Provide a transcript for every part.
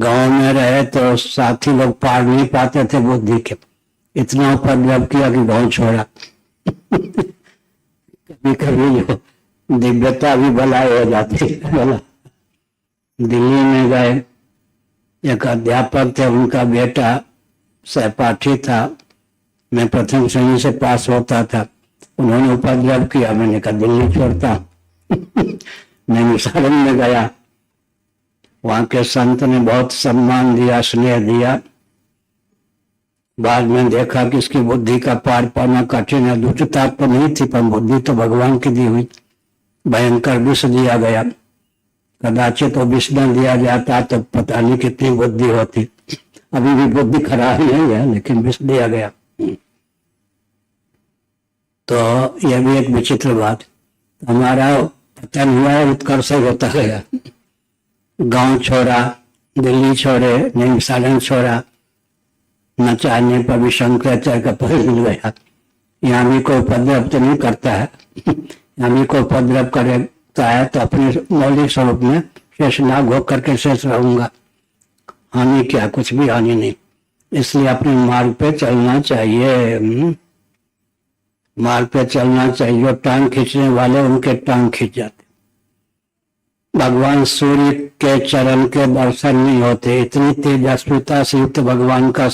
गांव में रहे तो साथी लोग पार नहीं पाते थे बुद्धि के, इतना उपद्रव किया कि गांव छोड़ा। कभी कभी जो दिव्यता भी बलाई हो जाती है। दिल्ली में गए, एक अध्यापक थे, उनका बेटा सहपाठी था, मैं प्रथम श्रेणी से पास होता था, उन्होंने उपद्रव किया। मैंने कहा दिल्ली छोड़ता। मैं निसारन में गया, वहां के संत ने बहुत सम्मान दिया, स्नेह दिया। बाद में देखा कि इसकी बुद्धि का पार पाना कठिन है। दुष्टता तो नहीं थी, पर बुद्धि तो भगवान की दी हुई। भयंकर विष दिया गया, कदाचित तो विष न दिया जाता तो पता नहीं कितनी बुद्धि होती। अभी भी बुद्धि खराब नहीं है, लेकिन विष दिया गया। तो यह भी एक विचित्र बात। हमारा पतन हुआ है, उत्कर्ष होता गया। गांव छोड़ा, दिल्ली छोड़े, निमसालन छोड़ा, न चाहने पर भी शंकराचार्य का पद मिल गया। यहाँ भी कोई उपद्रव तो नहीं करता है, यहाँ भी कोई उपद्रव करता है तो अपने मौलिक स्वरूप में शेषनाग होकर के शेष रहूंगा। हानि क्या, कुछ भी हानि नहीं। इसलिए अपने मार्ग पे चलना चाहिए, मार्ग पे चलना चाहिए। जो टांग खींचने वाले उनके टांग खींच जाते। भगवान सूर्य के चरण के दर्शन नहीं होते, इतनी तेजस्विता से युक्त भगवान का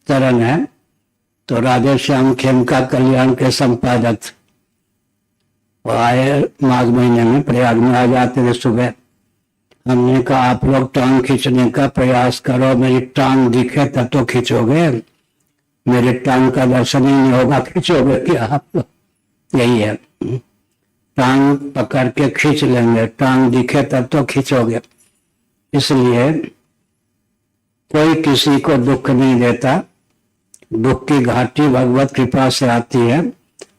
चरण है। तो राधे श्याम खेमका कल्याण के संपादक वो आए माघ महीने में, प्रयाग में आ जाते थे सुबह। हमने कहा आप लोग टांग खींचने का प्रयास करो, मेरी टांग दिखे तब तो खींचोगे, मेरे टांग का दर्शन ही नहीं होगा, खींचोगे क्या आप? यही है, टांग पकड़ के खींच लेंगे, टांग दिखे तब तो खींचोगे। इसलिए कोई किसी को दुख नहीं देता। दुख की घाटी भगवत कृपा से आती है।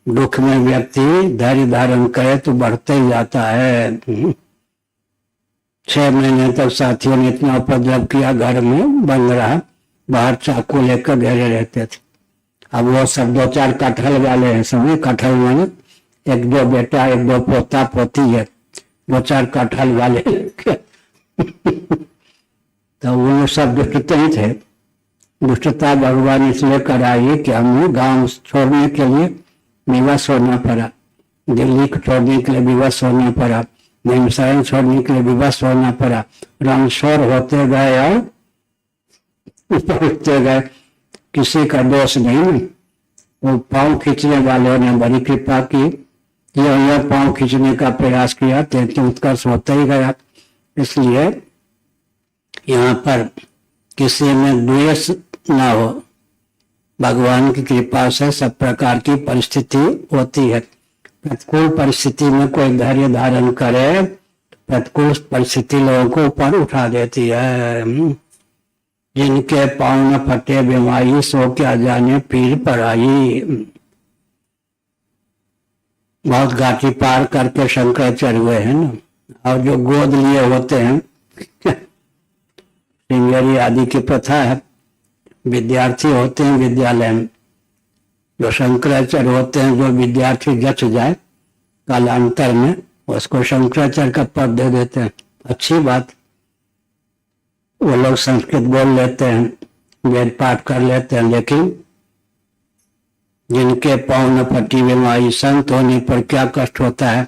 दुख में व्यक्ति धैर्य धारण करे तो बढ़ते ही जाता है। 6 महीने तक साथियों ने इतना उपद्रव किया, घर में बंद रहा, बाहर चाकू लेकर घेरे रहते थे। अब वो सब 2-4 कटहल वाले हैं, समझे? कटहल वाले 1-2 बेटा, 1-2 पोता पोती है, 2-4 कटहल वाले। तो वो सब दुष्ट ही थे। दुष्टता भगवान इसलिए कराई कि हमें गांव छोड़ने के लिए विवश होना पड़ा, दिल्ली छोड़ने के लिए विवश होना पड़ा, निमसारण छोड़ने के लिए विवश होना पड़ा। रणछोड़ होते गए और उठते गए, किसी का दोष नहीं। वो पांव खींचने वालों ने बड़ी कृपा की, यह पांव खींचने का प्रयास किया तो उत्कर्ष होता ही गया। इसलिए यहाँ पर किसी में द्वेष न हो। भगवान की कृपा से सब प्रकार की परिस्थिति होती है। प्रतिकूल परिस्थिति में कोई धैर्य धारण करे, प्रतिकूल परिस्थिति लोगों को ऊपर उठा देती है। जिनके पांव न फटे बीमारी, सो क्या जाने पीर पराई। बहुत घाटी पार करके शंकराचार्य हुए हैं ना। और जो गोद लिए होते हैं, श्रृंगेरी आदि की प्रथा है, विद्यार्थी होते हैं विद्यालय में, जो शंकराचार्य होते हैं, जो विद्यार्थी जच जाए कालांतर में, उसको शंकराचार्य का पद दे देते हैं। अच्छी बात, वो लोग संस्कृत बोल लेते हैं, वेद पाठ कर लेते हैं, लेकिन जिनके पांव न फटी बीमारी, संत होने पर क्या कष्ट होता है।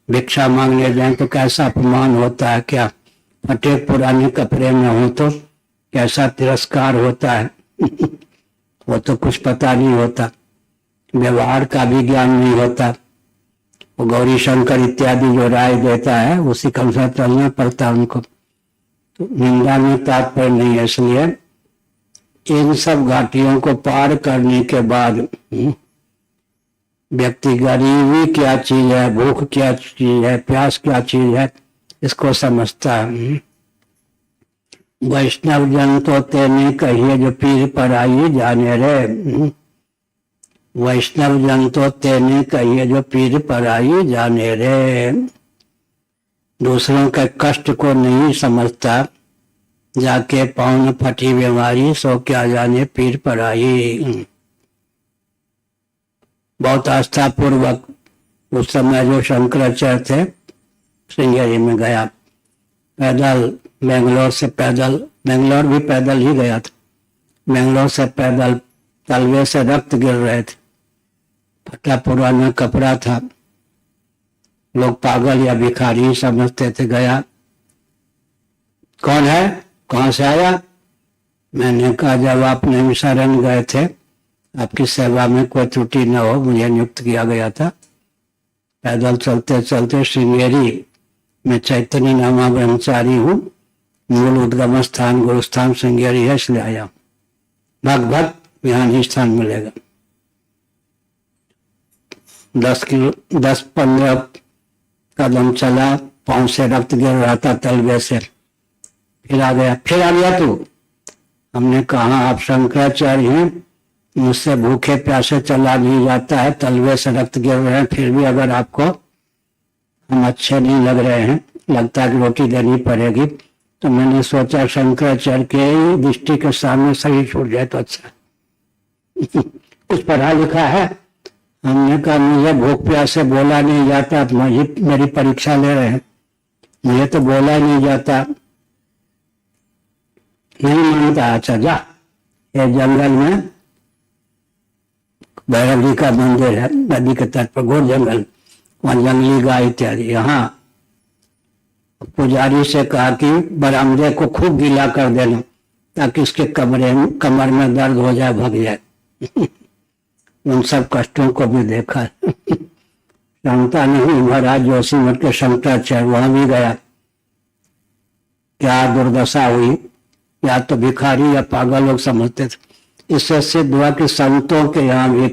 भिक्षा मांगने जाए तो कैसा अपमान होता है, क्या फटे पुराने कपड़े में हो तो कैसा तिरस्कार होता है। वो तो कुछ पता नहीं होता, व्यवहार का भी ज्ञान नहीं होता। वो गौरी शंकर इत्यादि जो राय देता है उसी के अनुसार चलना पड़ता है उनको। तो निंदा में तात्पर्य नहीं है। इसलिए इन सब घाटियों को पार करने के बाद व्यक्ति गरीबी क्या चीज है, भूख क्या चीज है, प्यास क्या चीज है, इसको समझता है। वैष्णव जन तो तेने कहिए जो पीर पर आई जाने रे। वैष्णव जन तो तेने कहिए जो पीर पर आई जाने रे। दूसरों के कष्ट को नहीं समझता, जाके पाँव न फटी बीमारी, सो क्या जाने पीर पर आई। बहुत आस्था पूर्वक उस समय जो शंकराचार्य थे श्रृंगेरी में गया, पैदल बेंगलोर से पैदल, बेंगलोर भी पैदल ही गया था, बेंगलोर से पैदल, तलवे से रक्त गिर रहे थे, फटा पुराना कपड़ा था, लोग पागल या भिखारी समझते थे। गया, कौन है, कहां से आया? मैंने कहा जब आप नैमिषारण्य गए थे, आपकी सेवा में कोई त्रुटि न हो, मुझे नियुक्त किया गया था। पैदल चलते चलते श्रृंगेरी में चैतन्य नामा ब्रह्मचारी हूँ, मूल उद्गम स्थान गुरुस्थान श्रृंगेरी है, इसलिए आया। भग भग यहाँ ही स्थान मिलेगा। 10-15 कदम चला, पांव से रक्त गिर रहा था तलवे से, फिर आ गया तू। हमने कहा आप शंकराचार्य हैं, मुझसे भूखे प्यासे चला नहीं जाता है, तलवे से रक्त गिर रहे हैं, फिर भी अगर आपको हम अच्छे नहीं लग रहे हैं, लगता है कि रोटी देनी पड़ेगी, तो मैंने सोचा शंकराचार्य के दृष्टि के सामने सही छूट जाए तो अच्छा। कुछ पढ़ा लिखा है? हमने कहा मुझे भूख प्यासे बोला नहीं जाता, मेरी परीक्षा ले रहे हैं, मुझे तो बोला नहीं जाता। नहीं मानता, अच्छा जा, ये जंगल में भैरव जी का मंदिर है, नदी के तट पर, घोर जंगल, वहां जंगली गाय इत्यादि। यहाँ पुजारी से कहा कि बरामदे को खूब गीला कर देना ताकि इसके कमर में दर्द हो जाए, भग जाए। उन सब कष्टों को भी देखा। क्षमता नहीं, महाराज जोशी मठ के शंकराचार्य, वहां भी गया, क्या दुर्दशा हुई, या तो भिखारी या पागल लोग समझते थे। इससे सिद्ध हुआ कि संतों के यहाँ भी